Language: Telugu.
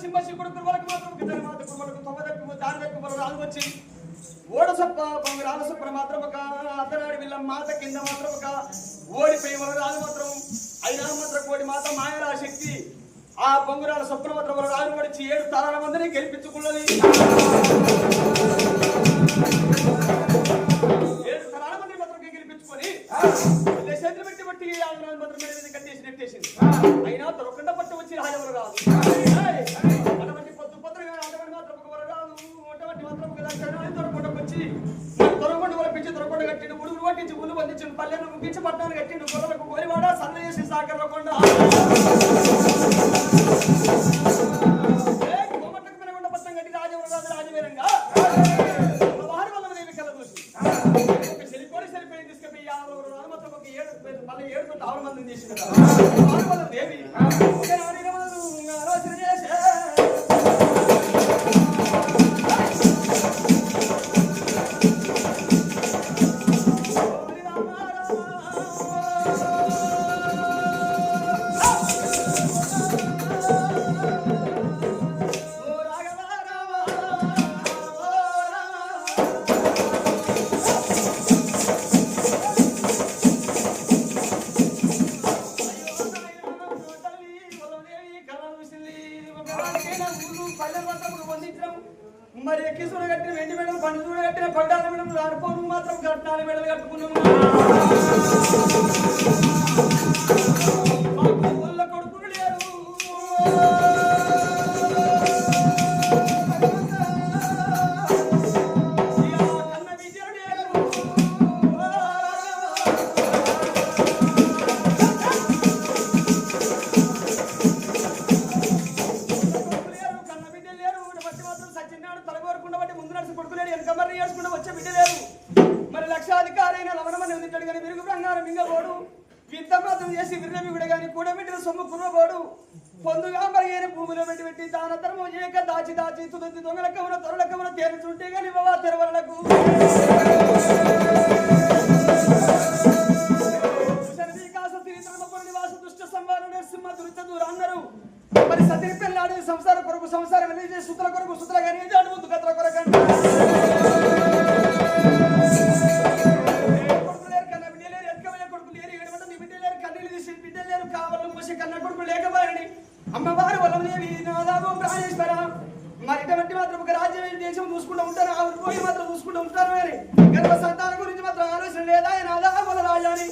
సింహశి కొడుకుల వరకు మాత్రం జనమాత కుర్మలకు తొమ్మిదక్కు దారిదక్కు రాజు వచ్చి ఓడసప్ప బంగారాల సొప్పన మాత్రం ఒక అతనాడి వీళ్ళ మాత కింద మాత్రం ఒక ఓడిపోయి వాళ్ళ రాజు మాత్రం అయినా మాత్రం కోడి మాత మాయల శక్తి ఆ బొంగురాల సొప్పన మాత్రం వాళ్ళ రాజు పడిచి 7 తరాల మందిని గెలిపించుకున్నది 7 తరాల మంది మాత్రం గెలిపించుకొని చేతులు పెట్టి బట్టి మాత్రం కట్టేసి నెట్టేసింది అయినా దొరకకుండా పట్టు వచ్చి రాజవర రాదు అటువంటి పొద్దు పొద్దుగా అటువంటి మాత్రం ఒక రాదు అటువంటి మాత్రం దొరకకుండా వచ్చి దొరకొండ పిచ్చి దొరకొండ కట్టిండు ఉడుగులు పట్టించి ఉల్లు బంధించిండు పల్లెను ముగించి పట్టణాలు కట్టిండు గొర్రెలకు గోలివాడ సన్న చేసి సాకర్లకొండ కోమట్టకు పెనగొండ పట్టణం కట్టి రాజవర రాజు రాజవీరంగా వారి వల్ల దేవి కల చూసి సెలిపోయి తీసుకెళ్ళి మాత్రం ఒక 7 ఆరు మందిని చేసి కదా వారి వల్ల దేవి ఆలోచన చేసి మరి ఎక్కి చూడ కట్టిన వెండి మెడలు పండు చూడ కట్టిన పడ్డాల మెడలు ఆడుకోను మాత్రం కట్టాల మెడలు కట్టుకున్నాము కొడుకులు లేరు కన్న విజయుడు లేరు మరి లక్షాధికారైన లవణమని ఉందింటాడు కానీ విరుగు బంగారం మింగబోడు విత్తమాతం చేసి విర్రమిగుడు కానీ కూడబెట్టిన సొమ్ము కుర్రబోడు పొందుగా మరిగైన భూమిలో పెట్టి దాన ధర్మం చేయక దాచి దాచి తుదతి దొంగల కమన తొరల కమన తేరుచుంటే కానీ బాబా తెరవలకు అన్నారు మరి సతిని పెళ్ళాడు సంసార కొరకు సంసారం వెళ్ళి సుతుల కొరకు సుతుల కానీ ముందు కథల కొరకండి అమ్మవారు వల్లదేవి నాదాభం ప్రాణేశ్వర మరి ఇటువంటి మాత్రం ఒక రాజ్యం దేశం చూసుకుంటూ ఉంటారు ఆవిడ పోయి మాత్రం చూసుకుంటూ ఉంటారు అని గర్భ సంతానం గురించి మాత్రం ఆలోచన లేదా నాదా వల్ల రాజాని